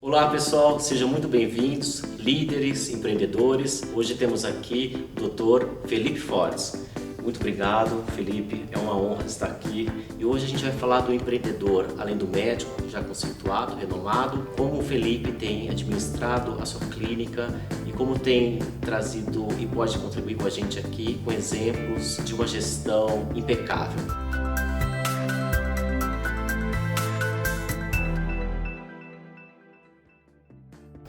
Olá pessoal, sejam muito bem-vindos, líderes, empreendedores. Hoje temos aqui o Dr. Felipe Fortes. Muito obrigado, Felipe, é uma honra estar aqui. E hoje a gente vai falar do empreendedor, além do médico, já conceituado, renomado, como o Felipe tem administrado a sua clínica e como tem trazido e pode contribuir com a gente aqui com exemplos de uma gestão impecável.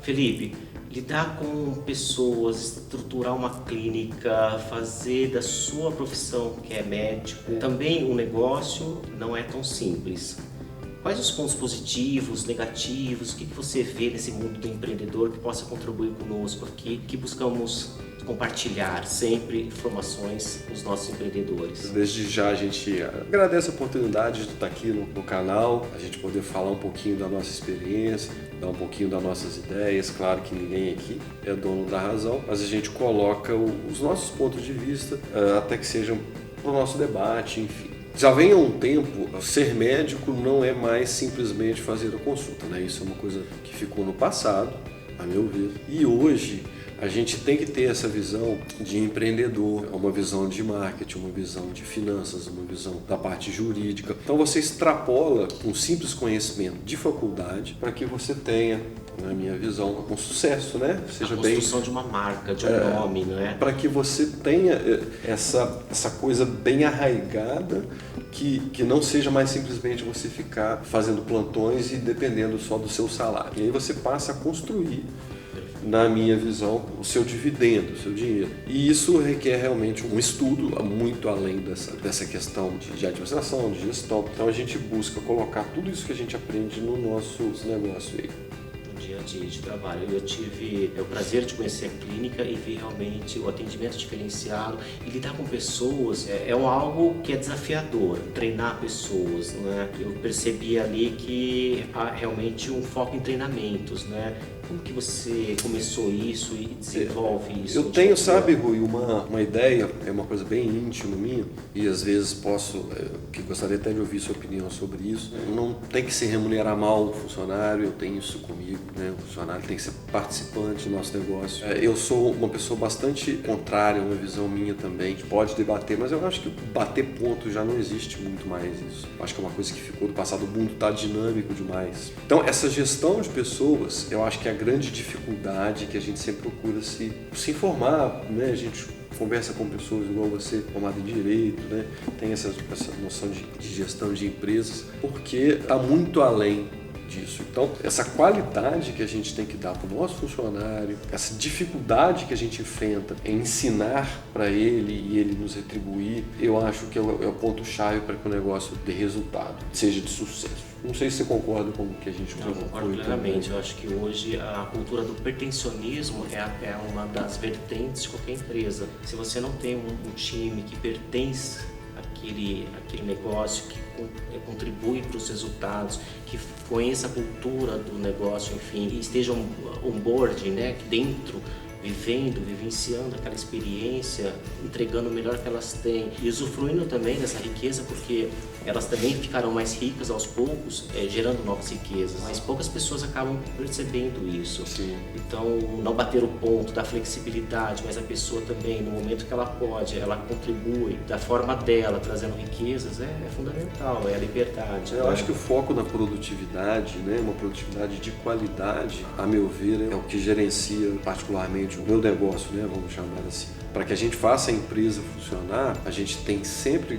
Felipe, lidar com pessoas, estruturar uma clínica, fazer da sua profissão, que é médico, também um negócio, não é tão simples. Quais os pontos positivos, negativos, o que você vê nesse mundo do empreendedor que possa contribuir conosco aqui, que buscamos compartilhar sempre informações com os nossos empreendedores? Desde já a gente agradece a oportunidade de estar aqui no canal, a gente poder falar um pouquinho da nossa experiência, dar um pouquinho das nossas ideias. Claro que ninguém aqui é dono da razão, mas a gente coloca os nossos pontos de vista até que sejam para o nosso debate, enfim. Já vem há um tempo, ser médico não é mais simplesmente fazer a consulta, né? Isso é uma coisa que ficou no passado, a meu ver, e hoje a gente tem que ter essa visão de empreendedor, uma visão de marketing, uma visão de finanças, uma visão da parte jurídica. Então você extrapola um simples conhecimento de faculdade para que você tenha, na minha visão, um sucesso, né? Seja a construção de uma marca, de um nome, não é? Para que você tenha essa coisa bem arraigada, que não seja mais simplesmente você ficar fazendo plantões e dependendo só do seu salário. E aí você passa a construir, na minha visão, o seu dividendo, o seu dinheiro. E isso requer realmente um estudo muito além dessa questão de administração, de gestão. Então a gente busca colocar tudo isso que a gente aprende no nosso negócio aí. Dia de trabalho. Eu tive o prazer de conhecer a clínica e ver realmente o atendimento diferenciado e lidar com pessoas é algo que é desafiador, treinar pessoas, né? Eu percebi ali que há realmente um foco em treinamentos, né? Como que você começou isso e desenvolve isso? Eu tenho, sabe, Rui, uma ideia, é uma coisa bem íntima minha, e às vezes que gostaria até de ouvir sua opinião sobre isso. Não tem que se remunerar mal o funcionário, eu tenho isso comigo, né? O funcionário tem que ser participante do nosso negócio. Eu sou uma pessoa bastante contrária, uma visão minha também. A gente pode debater, mas eu acho que bater ponto já não existe muito mais isso. Eu acho que é uma coisa que ficou do passado, o mundo está dinâmico demais. Então, essa gestão de pessoas, eu acho que é a grande dificuldade que a gente sempre procura se informar, né? A gente conversa com pessoas igual você, formado em Direito, né? Tem essa noção de gestão de empresas, porque está muito além disso. Então, essa qualidade que a gente tem que dar para o nosso funcionário, essa dificuldade que a gente enfrenta em ensinar para ele e ele nos retribuir, eu acho que é o ponto-chave para que o negócio dê resultado, seja de sucesso. Não sei se você concorda com o que a gente colocou. Eu concordo plenamente. Eu acho que hoje a cultura do pertencionismo é uma das vertentes de qualquer empresa. Se você não tem um time que pertence àquele negócio, que contribui para os resultados, que conheça a cultura do negócio, enfim, e esteja onboarding, né, dentro, vivenciando aquela experiência, entregando o melhor que elas têm e usufruindo também dessa riqueza, porque elas também ficarão mais ricas aos poucos, gerando novas riquezas, mas poucas pessoas acabam percebendo isso. Sim. Então, não bater o ponto da flexibilidade, mas a pessoa também, no momento que ela pode, ela contribui da forma dela, trazendo riquezas, é fundamental, é a liberdade. Eu acho que o foco na produtividade, né, uma produtividade de qualidade, a meu ver, é o que gerencia particularmente o meu negócio, né, vamos chamar assim. Para que a gente faça a empresa funcionar, a gente tem sempre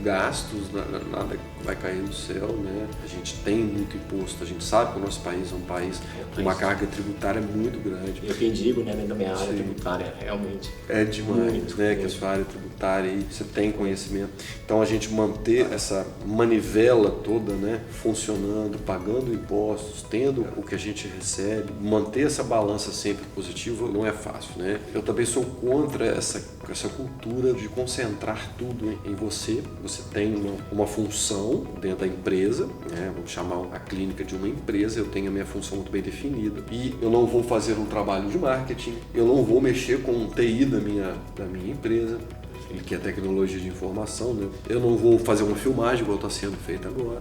gastos, nada vai cair do céu, né? A gente tem muito imposto, a gente sabe que o nosso país é um país com uma carga tributária muito grande. Eu que digo, né, dentro da minha área tributária, realmente. É demais, né? Que a sua área tributária aí, você tem conhecimento. Então a gente manter essa manivela toda, né, funcionando, pagando impostos, tendo o que a gente recebe, manter essa balança sempre positiva não é fácil, né? Eu também sou contra essa cultura de concentrar tudo em você. Você tem uma função dentro da empresa, né? Vamos chamar a clínica de uma empresa, eu tenho a minha função muito bem definida e eu não vou fazer um trabalho de marketing, eu não vou mexer com o TI da minha empresa, que é tecnologia de informação, né? Eu não vou fazer uma filmagem igual está sendo feita agora.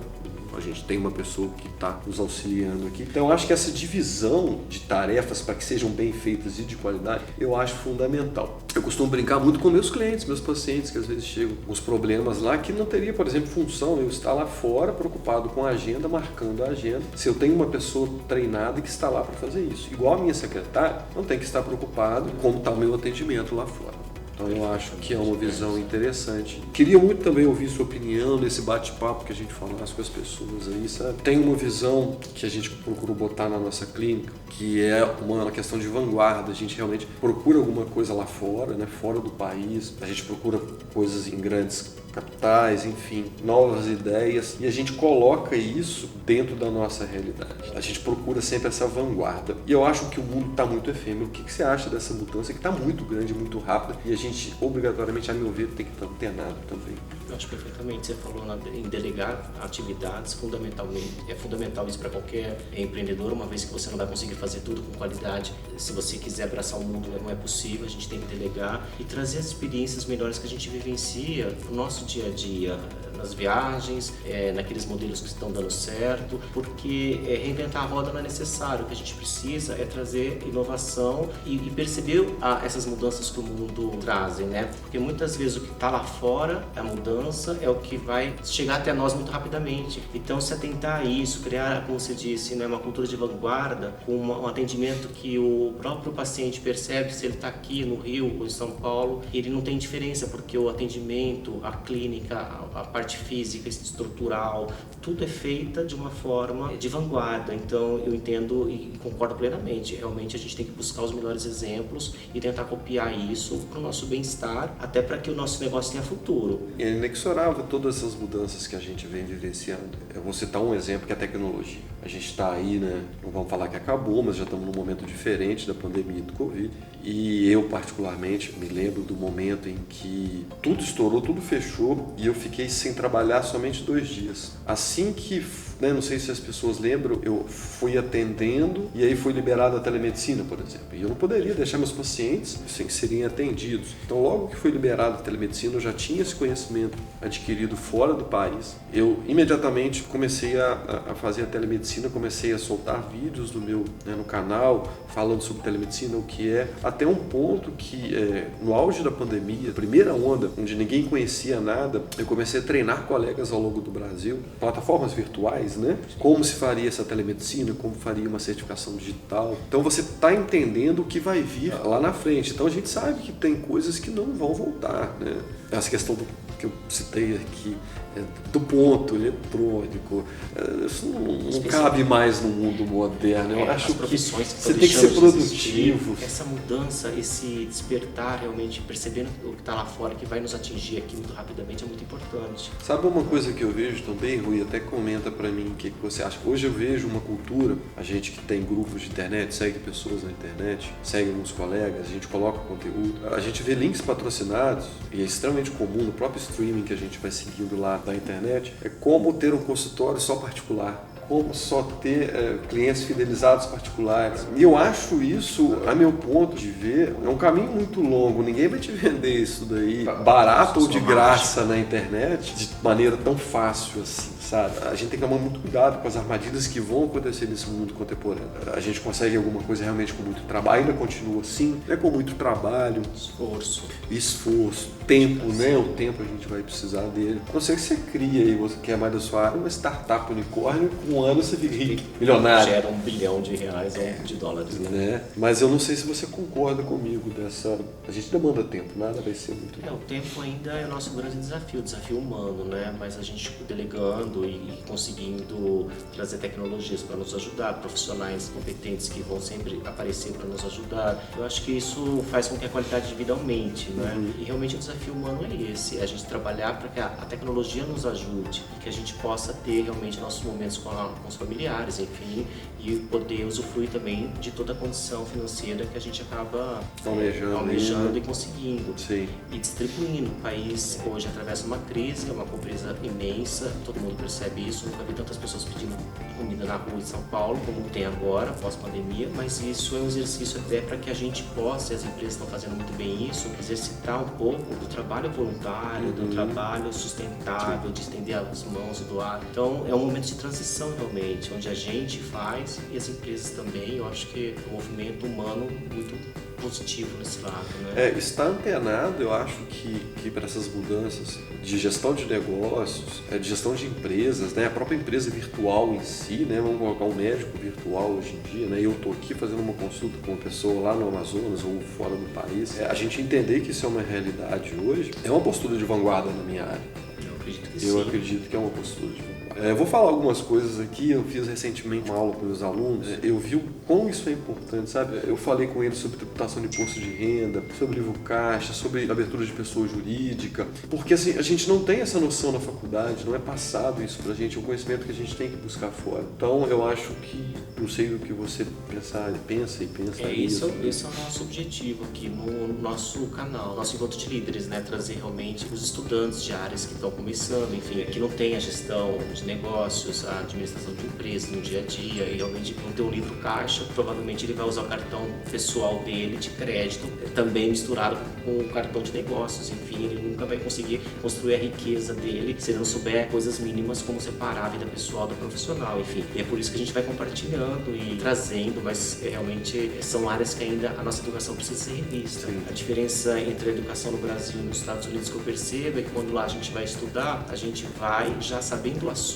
a gente tem uma pessoa que está nos auxiliando aqui. Então, eu acho que essa divisão de tarefas para que sejam bem feitas e de qualidade, eu acho fundamental. Eu costumo brincar muito com meus clientes, meus pacientes, que às vezes chegam com os problemas lá, que não teria, por exemplo, função eu estar lá fora, preocupado com a agenda, marcando a agenda, se eu tenho uma pessoa treinada que está lá para fazer isso. Igual a minha secretária, não tem que estar preocupado como está o meu atendimento lá fora. Então eu acho que é uma visão interessante. Queria muito também ouvir sua opinião nesse bate-papo que a gente falasse com as pessoas aí, sabe? Tem uma visão que a gente procurou botar na nossa clínica, que é uma questão de vanguarda. A gente realmente procura alguma coisa lá fora, né? Fora do país. A gente procura coisas em grandes capitais, enfim, novas ideias, e a gente coloca isso dentro da nossa realidade. A gente procura sempre essa vanguarda. E eu acho que o mundo está muito efêmero. O que você acha dessa mudança que está muito grande, muito rápida, e a gente, obrigatoriamente, a meu ver, tem que estar antenado também? Eu acho perfeitamente. Você falou em delegar atividades, fundamentalmente. É fundamental isso para qualquer empreendedor, uma vez que você não vai conseguir fazer tudo com qualidade. Se você quiser abraçar o mundo, não é possível. A gente tem que delegar e trazer as experiências melhores que a gente vivencia no nosso dia a dia, nas viagens, naqueles modelos que estão dando certo, porque reinventar a roda não é necessário. O que a gente precisa é trazer inovação e perceber essas mudanças que o mundo trazem, né? Porque muitas vezes o que está lá fora, a mudança, é o que vai chegar até nós muito rapidamente. Então, se atentar a isso, criar, como você disse, né, uma cultura de vanguarda, com um atendimento que o próprio paciente percebe, se ele está aqui no Rio ou em São Paulo, ele não tem diferença, porque o atendimento, a clínica, a parte física, estrutural, tudo é feita de uma forma de vanguarda. Então eu entendo e concordo plenamente. Realmente a gente tem que buscar os melhores exemplos e tentar copiar isso para o nosso bem-estar, até para que o nosso negócio tenha futuro. É inexorável todas essas mudanças que a gente vem vivenciando. Eu vou citar um exemplo que é a tecnologia. A gente está aí, né? Não vamos falar que acabou, mas já estamos num momento diferente da pandemia do Covid. E eu, particularmente, me lembro do momento em que tudo estourou, tudo fechou e eu fiquei sem trabalhar somente 2 dias. Assim que, não sei se as pessoas lembram, eu fui atendendo e aí foi liberada a telemedicina, por exemplo. E eu não poderia deixar meus pacientes sem serem atendidos. Então, logo que foi liberada a telemedicina, eu já tinha esse conhecimento adquirido fora do país. Eu imediatamente comecei a fazer a telemedicina, comecei a soltar vídeos no canal, falando sobre telemedicina, o que é, até um ponto que no auge da pandemia, primeira onda, onde ninguém conhecia nada, eu comecei a treinar colegas ao longo do Brasil, plataformas virtuais, né? Como se faria essa telemedicina, como faria uma certificação digital. Então você está entendendo o que vai vir lá na frente. Então a gente sabe que tem coisas que não vão voltar, né? Essa questão que eu citei aqui, do ponto eletrônico, isso não cabe mais no mundo moderno. Eu acho que você tem que ser produtivo. Essa mudança, esse despertar realmente, percebendo o que está lá fora, que vai nos atingir aqui muito rapidamente, é muito importante. Sabe uma coisa que eu vejo também, Rui? Até comenta para mim o que você acha. Hoje eu vejo uma cultura, a gente que tem grupos de internet, segue pessoas na internet, segue alguns colegas, a gente coloca conteúdo, a gente vê links patrocinados, e é extremamente comum no próprio streaming que a gente vai seguindo lá da internet, é como ter um consultório só particular, como só ter clientes fidelizados particulares. E eu acho isso, a meu ponto de ver, é um caminho muito longo. Ninguém vai te vender isso daí barato ou de graça na internet de maneira tão fácil assim, sabe? A gente tem que tomar muito cuidado com as armadilhas que vão acontecer nesse mundo contemporâneo. A gente consegue alguma coisa realmente com muito trabalho, ainda continua assim, com muito trabalho, esforço, tempo, né? O tempo a gente vai precisar dele. A não ser que você cria aí, você quer mais da sua área, uma startup unicórnio, com um ano você fica milionário. Gera $1 bilhão ou de dólares, né? Mas eu não sei se você concorda comigo dessa... A gente demanda tempo, nada vai ser muito... O tempo ainda é o nosso grande desafio, o desafio humano, né? Mas a gente delegando e conseguindo trazer tecnologias para nos ajudar, profissionais competentes que vão sempre aparecer para nos ajudar. Eu acho que isso faz com que a qualidade de vida aumente, né? E realmente o desafio humano é esse, é a gente trabalhar para que a tecnologia nos ajude, que a gente possa ter realmente nossos momentos com os familiares, enfim, e poder usufruir também de toda a condição financeira que a gente acaba almejando e conseguindo. Sim. E distribuindo. O país hoje atravessa uma crise, é uma pobreza imensa, todo mundo percebe isso. Nunca vi tantas pessoas pedindo comida na rua em São Paulo como tem agora, pós-pandemia, mas isso é um exercício até para que a gente possa, e as empresas estão fazendo muito bem isso, exercitar um pouco do trabalho voluntário, do trabalho sustentável, de estender as mãos e doar. Então é um momento de transição realmente, onde a gente faz e as empresas também. Eu acho que é um movimento humano muito positivo nesse lado, né? Está antenado, eu acho que para essas mudanças de gestão de negócios, de gestão de empresas, né? A própria empresa virtual em si, né? Vamos colocar um médico virtual hoje em dia, né? Eu estou aqui fazendo uma consulta com uma pessoa lá no Amazonas ou fora do país. A gente entender que isso é uma realidade hoje é uma postura de vanguarda na minha área. Eu acredito que é uma postura de vanguarda. Eu vou falar algumas coisas aqui. Eu fiz recentemente uma aula com meus alunos. Eu vi o quão isso é importante, sabe? Eu falei com eles sobre tributação de imposto de renda, sobre livro caixa, sobre abertura de pessoa jurídica, porque assim, a gente não tem essa noção na faculdade, não é passado isso pra gente, é um conhecimento que a gente tem que buscar fora. Então eu acho que, não sei o que você pensa nisso. Esse é o nosso objetivo aqui no nosso canal, nosso encontro de líderes, né? Trazer realmente os estudantes de áreas que estão começando, enfim, que não tem a gestão de negócios, a administração de empresas no dia a dia, e realmente não tem um livro caixa, provavelmente ele vai usar o cartão pessoal dele de crédito, também misturado com o cartão de negócios. Enfim, ele nunca vai conseguir construir a riqueza dele se ele não souber coisas mínimas como separar a vida pessoal da profissional. Enfim, e é por isso que a gente vai compartilhando e trazendo, mas realmente são áreas que ainda a nossa educação precisa ser revista. Sim. A diferença entre a educação no Brasil e nos Estados Unidos que eu percebo é que quando lá a gente vai estudar, a gente vai já sabendo o assunto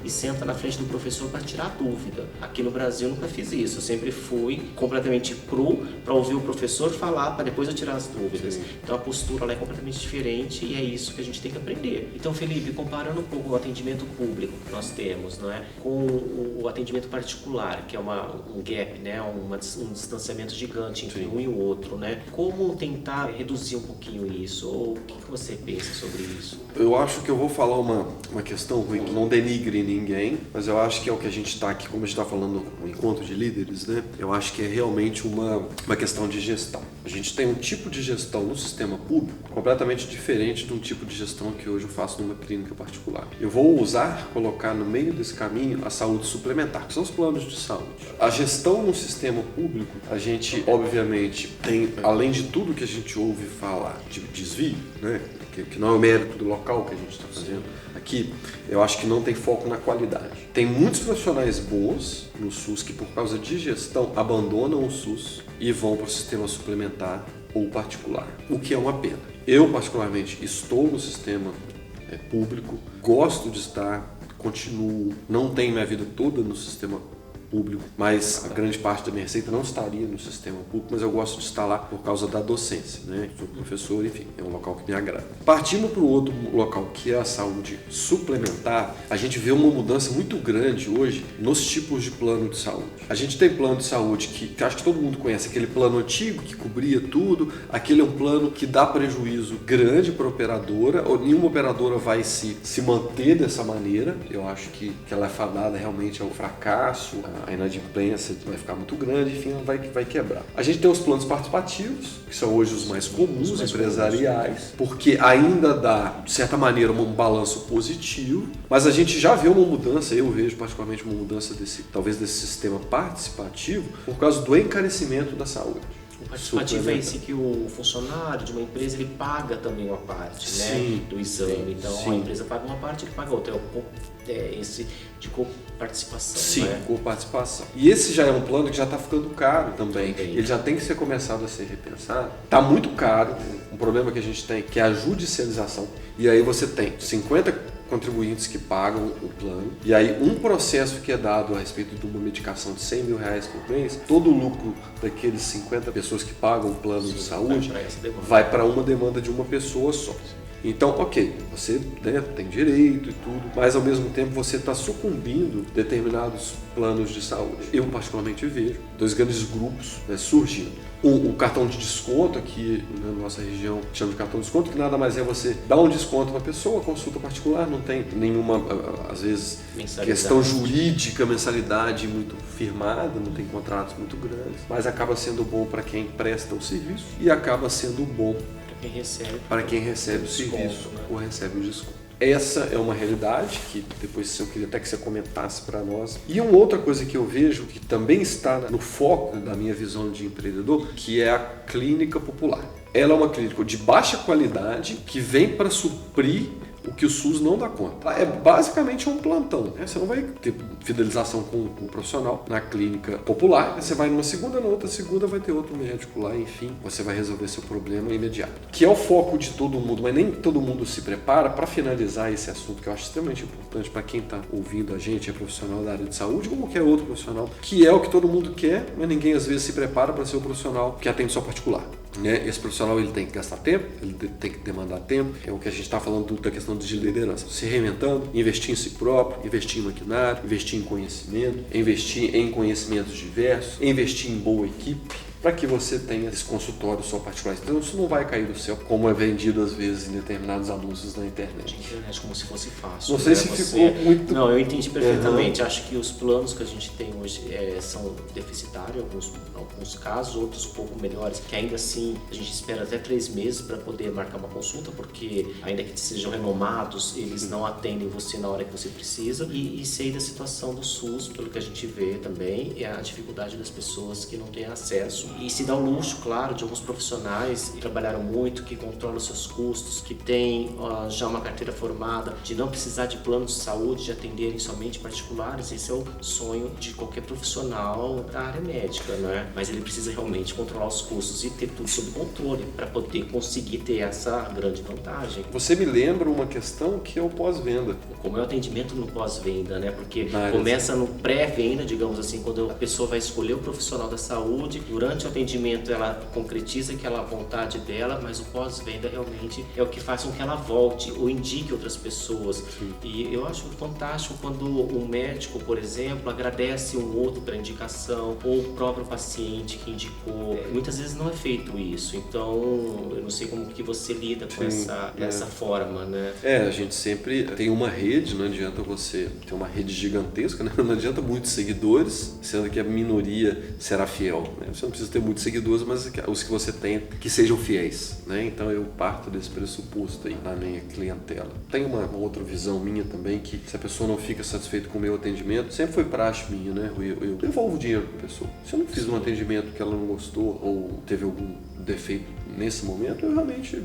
e senta na frente do professor para tirar dúvida. Aqui no Brasil eu nunca fiz isso, eu sempre fui completamente cru para ouvir o professor falar para depois eu tirar as dúvidas. Sim. Então a postura lá é completamente diferente e é isso que a gente tem que aprender. Então, Felipe, comparando um pouco o atendimento público que nós temos, não é, com o atendimento particular, que é um gap, né, um distanciamento gigante entre um e o outro, né? Como tentar reduzir um pouquinho isso? Ou o que você pensa sobre isso? Eu acho que eu vou falar uma questão, Rui, que não denigre ninguém, mas eu acho que é o que a gente está aqui, como a gente está falando no encontro de líderes, né? Eu acho que é realmente uma questão de gestão. A gente tem um tipo de gestão no sistema público completamente diferente de um tipo de gestão que hoje eu faço numa clínica particular. Eu vou colocar no meio desse caminho a saúde suplementar, que são os planos de saúde. A gestão no sistema público, a gente obviamente tem, além de tudo que a gente ouve falar de desvio, né? Que não é o mérito do local que a gente está fazendo aqui, eu acho que não tem foco na qualidade. Tem muitos profissionais bons no SUS que, por causa de gestão, abandonam o SUS e vão para o sistema suplementar ou particular, o que é uma pena. Eu, particularmente, estou no sistema público, gosto de estar, continuo, não tenho minha vida toda no sistema público, mas a grande parte da minha receita não estaria no sistema público, mas eu gosto de estar lá por causa da docência, né? Sou professor, enfim, é um local que me agrada. Partindo para o outro local, que é a saúde suplementar, a gente vê uma mudança muito grande hoje nos tipos de plano de saúde. A gente tem plano de saúde que acho que todo mundo conhece, aquele plano antigo que cobria tudo, aquele é um plano que dá prejuízo grande para a operadora, ou nenhuma operadora vai se manter dessa maneira. Eu acho que ela é fadada realmente ao fracasso, a inadimplência vai ficar muito grande, enfim, vai quebrar. A gente tem os planos participativos, que são hoje os mais comuns, empresariais, porque ainda dá, de certa maneira, um balanço positivo, mas a gente já vê uma mudança, eu vejo particularmente uma mudança talvez desse sistema participativo, por causa do encarecimento da saúde. O participativo é esse que o funcionário de uma empresa ele paga também uma parte, né, do exame. Então a empresa paga uma parte, ele paga outra. Esse de coparticipação. Sim, né? Coparticipação. E esse já é um plano que já está ficando caro também. Ele já tem que ser começado a ser repensado. Está muito caro. Um problema que a gente tem que é a judicialização. E aí você tem 50 contribuintes que pagam o plano, e aí um processo que é dado a respeito de uma medicação de R$100 mil por mês, todo o lucro daqueles 50 pessoas que pagam o plano de saúde vai para uma demanda de uma pessoa só. Então, ok, você, né, tem direito e tudo, mas ao mesmo tempo você está sucumbindo a determinados planos de saúde. Eu particularmente vejo 2 grandes grupos, né, surgindo. O cartão de desconto, aqui na nossa região chama de cartão de desconto, que nada mais é você dar um desconto para uma pessoa, consulta particular, não tem nenhuma, às vezes, questão jurídica, mensalidade muito firmada, não tem contratos muito grandes, mas acaba sendo bom para quem presta o serviço e acaba sendo bom para quem recebe o serviço, né? Ou recebe o desconto. Essa é uma realidade que depois eu queria até que você comentasse para nós. E uma outra coisa que eu vejo que também está no foco da minha visão de empreendedor, que é a clínica popular. Ela é uma clínica de baixa qualidade que vem para suprir o que o SUS não dá conta. É basicamente um plantão, né? Você não vai ter fidelização com o profissional na clínica popular, você vai numa segunda, na outra segunda vai ter outro médico lá, enfim, você vai resolver seu problema imediato. Que é o foco de todo mundo, mas nem todo mundo se prepara. Para finalizar esse assunto que eu acho extremamente importante para quem está ouvindo a gente, é profissional da área de saúde ou qualquer outro profissional, que é o que todo mundo quer, mas ninguém às vezes se prepara para ser o profissional que atende só particular. Né? Esse profissional ele tem que gastar tempo, ele tem que demandar tempo, é o que a gente está falando da questão de liderança, se reinventando, investir em si próprio, investir em maquinário, investir em conhecimento, investir em conhecimentos diversos, investir em boa equipe, para que você tenha esse consultório só particular. Então isso não vai cair do céu, como é vendido às vezes em determinados anúncios na internet. Internet como se fosse fácil. Não sei se ficou muito... Não, eu entendi perfeitamente. Acho que os planos que a gente tem hoje são deficitários em alguns casos, outros um pouco melhores, que ainda assim a gente espera até 3 meses para poder marcar uma consulta, porque ainda que sejam renomados, eles não atendem você na hora que você precisa. E sei da situação do SUS, pelo que a gente vê também, é a dificuldade das pessoas que não têm acesso. E se dá o luxo, claro, de alguns profissionais que trabalharam muito, que controlam seus custos, que têm já uma carteira formada, de não precisar de plano de saúde, de atenderem somente particulares. Esse é o sonho de qualquer profissional da área médica, né? Mas ele precisa realmente controlar os custos e ter tudo sob controle para poder conseguir ter essa grande vantagem. Você me lembra uma questão que é o pós-venda. Como é o atendimento no pós-venda, né? Porque começa no pré-venda, digamos assim, quando a pessoa vai escolher o profissional da saúde, durante o atendimento ela concretiza aquela vontade dela, mas o pós-venda realmente é o que faz com que ela volte ou indique outras pessoas. Sim. E eu acho fantástico quando um médico, por exemplo, agradece um outro pela indicação, ou o próprio paciente que indicou. Muitas vezes não é feito isso, então eu não sei como que você lida com essa forma, né? A gente sempre tem uma rede, não adianta você ter uma rede gigantesca, né? Não adianta muitos seguidores, sendo que a minoria será fiel, né? Você não precisa ter muitos seguidores, mas os que você tem que sejam fiéis, né? Então eu parto desse pressuposto aí na minha clientela. Tem uma outra visão minha também, que se a pessoa não fica satisfeita com o meu atendimento, sempre foi praxe minha, né? Eu devolvo o dinheiro para a pessoa. Se eu não fiz um atendimento que ela não gostou ou teve algum defeito nesse momento, eu realmente,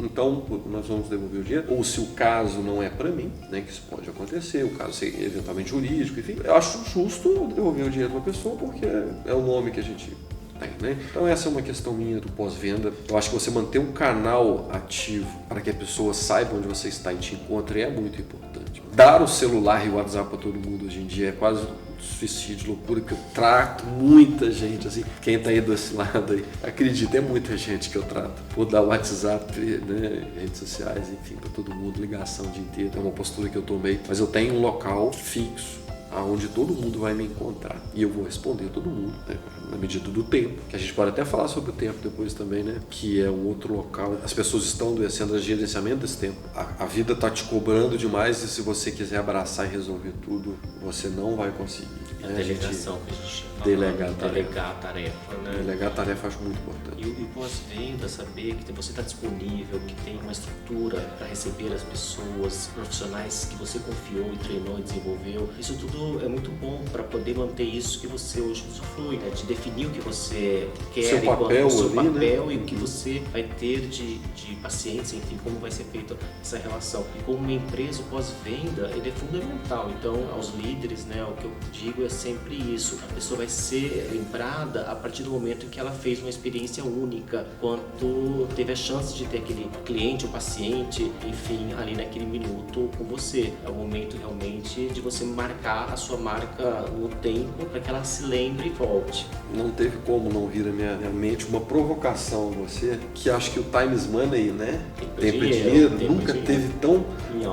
então nós vamos devolver o dinheiro. Ou se o caso não é para mim, né, que isso pode acontecer, o caso ser eventualmente jurídico, enfim, eu acho justo devolver o dinheiro para a pessoa, porque é o nome que a gente tem, né? Então essa é uma questão minha do pós-venda. Eu acho que você manter um canal ativo para que a pessoa saiba onde você está e te encontre é muito importante. Dar o celular e o WhatsApp para todo mundo hoje em dia é quase suicídio, loucura, que eu trato muita gente, assim, quem tá aí desse lado aí, acredita, é muita gente que eu trato, por dar WhatsApp, né, redes sociais, enfim, para todo mundo, ligação o dia inteiro, é uma postura que eu tomei, mas eu tenho um local fixo, aonde todo mundo vai me encontrar e eu vou responder todo mundo, né, na medida do tempo, que a gente pode até falar sobre o tempo depois também, né, que é um outro local, as pessoas estão adoecendo, o gerenciamento desse tempo, a vida tá te cobrando demais e se você quiser abraçar e resolver tudo, você não vai conseguir. É a delegação que a gente fala, delegar a tarefa, né? Delegar a tarefa acho muito importante. E pós-venda, saber que você está disponível, que tem uma estrutura para receber as pessoas, profissionais que você confiou e treinou e desenvolveu, isso tudo é muito bom para poder manter isso que você hoje usufrui, né? De definir o que você quer, seu papel, né? E o que você vai ter de pacientes, enfim, como vai ser feita essa relação. E como uma empresa, o pós-venda, ele é fundamental. Então, aos líderes, né, o que eu digo é sempre isso. A pessoa vai ser lembrada a partir do momento em que ela fez uma experiência única, quando teve a chance de ter aquele cliente ou paciente, enfim, ali naquele minuto com você. É o momento realmente de você marcar a sua marca no tempo para que ela se lembre e volte. Não teve como não vir à minha mente uma provocação a você, que acho que o time is money, né? Tempo é dinheiro, nunca teve tão em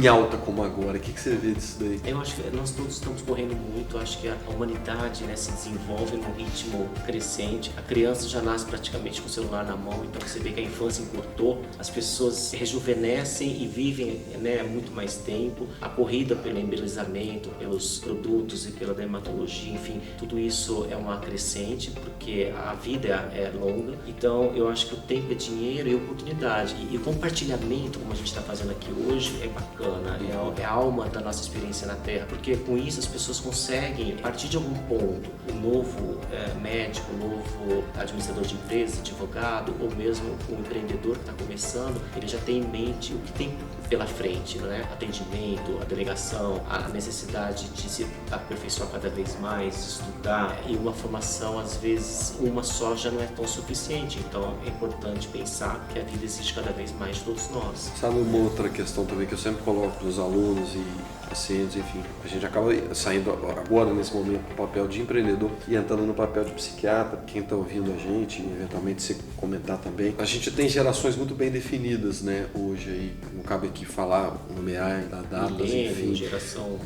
alta como agora. O que você vê disso daí? Eu acho que nós todos estamos correndo muito, acho que a humanidade, né, se desenvolve num ritmo crescente. A criança já nasce praticamente com o celular na mão, então você vê que a infância encurtou, as pessoas se rejuvenescem e vivem, né, muito mais tempo. A corrida pelo embelezamento, pelos produtos e pela dermatologia, enfim, tudo isso é uma crescente, porque a vida é longa. Então eu acho que o tempo é dinheiro e oportunidade. E o compartilhamento, como a gente está fazendo aqui hoje, é bacana, é a alma da nossa experiência na Terra, porque com isso as pessoas conseguem, a partir de algum ponto, o novo médico, o novo administrador de empresa, advogado, ou mesmo o empreendedor que está começando, ele já tem em mente o que tem pela frente, não é? Atendimento, a delegação, a necessidade de se aperfeiçoar cada vez mais, estudar, e uma formação, às vezes, uma só já não é tão suficiente. Então é importante pensar que a vida exige cada vez mais de todos nós. Sabe uma outra questão também que eu sempre coloco para os alunos e pacientes, enfim, a gente acaba saindo agora nesse momento do papel de empreendedor e entrando no papel de psiquiatra. Quem está ouvindo a gente, eventualmente se comentar também, a gente tem gerações muito bem definidas, né, hoje aí, não cabe aqui falar, nomear datas, enfim. Geração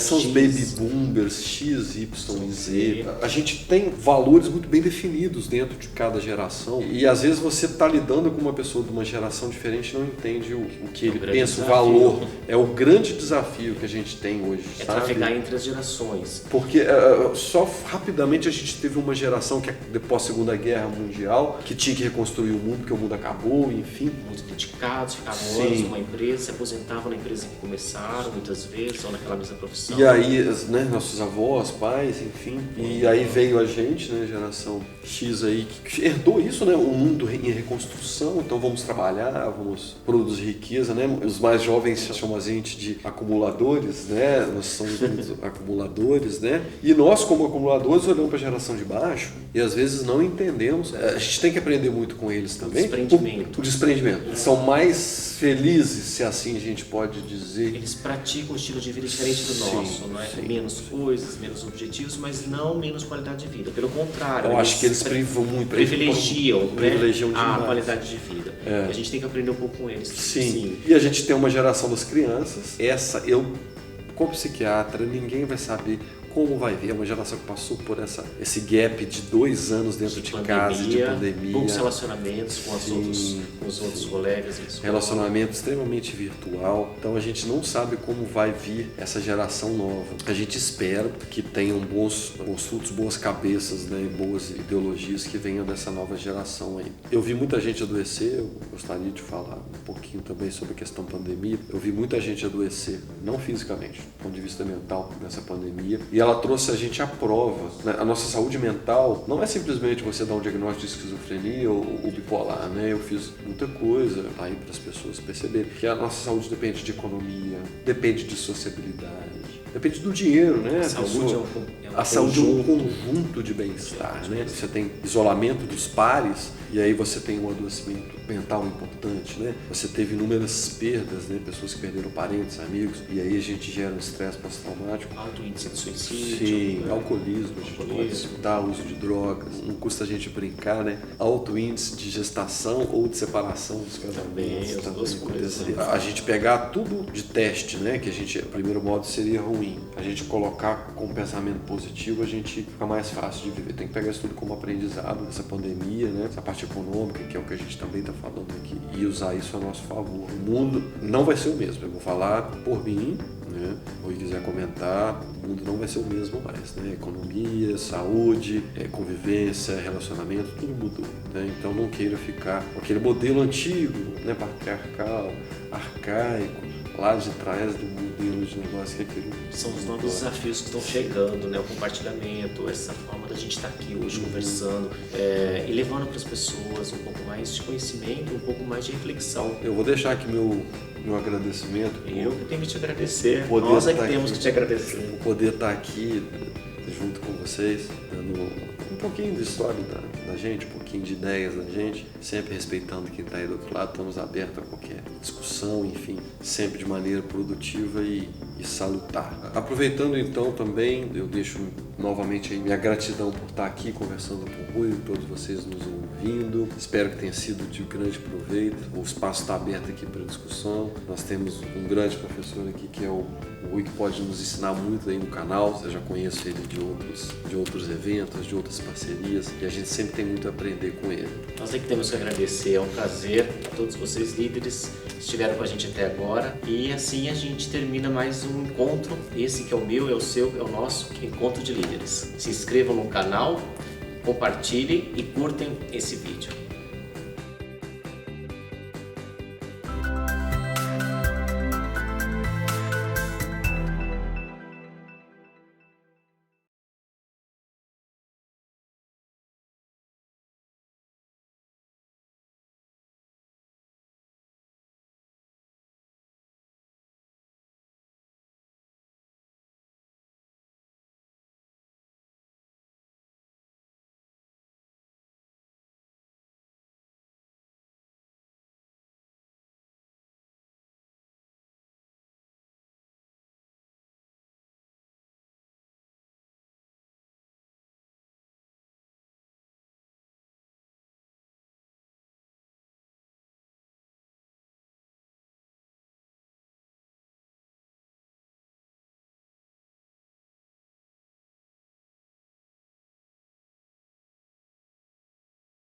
são os baby boomers, X, Y e Z. A gente tem valores muito bem definidos dentro de cada geração e às vezes você está lidando com uma pessoa de uma geração diferente e não entende o que ele pensa, o valor. É o grande desafio que a gente tem hoje, é sabe? trafegar entre as gerações. Porque só rapidamente a gente teve uma geração que depois da Segunda Guerra Mundial, que tinha que reconstruir o mundo, porque o mundo acabou, enfim. Muito dedicados, ficavam anos numa empresa, se aposentavam na empresa que começaram, muitas vezes, ou naquela mesma profissão. E aí, né, nossos avós, pais, enfim. E aí veio a gente, né, geração X aí, que herdou isso, né, o mundo em reconstrução, então vamos trabalhar, vamos produzir riqueza, né? Os mais jovens chamam a gente de acumuladores, né? Nós somos acumuladores, né? E nós, como acumuladores, olhamos para a geração de baixo e às vezes não entendemos. A gente tem que aprender muito com eles também. O desprendimento. Eles são mais felizes, se assim a gente pode dizer. Eles praticam um estilo de vida diferente do nosso, não é? Menos coisas, menos objetivos, mas não menos qualidade de vida. Pelo contrário. Eu acho que eles privilegiam demais a qualidade de vida. E a gente tem que aprender um pouco com eles. Sim. E a gente tem uma geração das crianças. Como psiquiatra, ninguém vai saber como vai ver. É uma geração que passou por esse gap de 2 anos dentro de casa, de pandemia. Poucos relacionamentos com os outros colegas. Relacionamento extremamente virtual. Então a gente não sabe como vai vir essa geração nova. A gente espera que tenham bons frutos, boas cabeças, né, e boas ideologias que venham dessa nova geração aí. Eu vi muita gente adoecer, eu gostaria de falar um pouquinho também sobre a questão pandemia. Eu vi muita gente adoecer, não fisicamente, do ponto de vista mental, nessa pandemia. E ela trouxe a gente à prova, né? A nossa saúde mental não é simplesmente você dar um diagnóstico de esquizofrenia ou bipolar, né? Eu fiz muita coisa aí para as pessoas perceberem que a nossa saúde depende de economia, depende de sociabilidade, depende do dinheiro, né? A saúde é um conjunto de bem-estar, né? Você tem isolamento dos pares e aí você tem um adoecimento mental importante, né? Você teve inúmeras perdas, né? Pessoas que perderam parentes, amigos, e aí a gente gera um estresse pós-traumático. Alto índice de suicídio. Sim, alcoolismo, a gente pode citar, uso de drogas, não custa a gente brincar, né? Alto índice de gestação ou de separação dos casamentos. Também a gente pegar tudo de teste, né? Que o primeiro modo seria ruim. A gente colocar com um pensamento positivo, a gente fica mais fácil de viver. Tem que pegar isso tudo como aprendizado, essa pandemia, né? Essa parte econômica, que é o que a gente também está falando aqui, e usar isso a nosso favor. O mundo não vai ser o mesmo. Eu vou falar por mim, né? Ou se quiser comentar, o mundo não vai ser o mesmo mais, né? Economia, saúde, convivência, relacionamento, tudo mudou, né? Então não queira ficar com aquele modelo antigo, né? Patriarcal, arcaico, lá de trás do modelo de negócio que aquilo. São os novos desafios que estão chegando, né? O compartilhamento, essa forma da gente estar aqui hoje conversando e levando para as pessoas um pouco mais de conhecimento, um pouco mais de reflexão. Eu vou deixar aqui meu agradecimento. Eu que tenho que te agradecer. Nós é que temos que te agradecer. Por poder estar aqui junto com vocês, dando um pouquinho de história da gente, um pouquinho de ideias da gente, sempre respeitando quem está aí do outro lado. Estamos abertos a qualquer discussão, enfim, sempre de maneira produtiva e salutar. Aproveitando então também, eu deixo novamente aí minha gratidão por estar aqui conversando com o Rui, todos vocês nos ouvindo. Espero que tenha sido de grande proveito. O espaço está aberto aqui para discussão. Nós temos um grande professor aqui que é o Rui, que pode nos ensinar muito aí no canal. Eu já conheço ele de outros eventos, de outras parcerias, e a gente sempre tem muito a aprender com ele. Nós é que temos que agradecer, é um prazer a todos vocês líderes que estiveram com a gente até agora, e assim a gente termina mais um encontro, esse que é o meu, é o seu, é o nosso encontro de líderes. Se inscrevam no canal, compartilhem e curtem esse vídeo.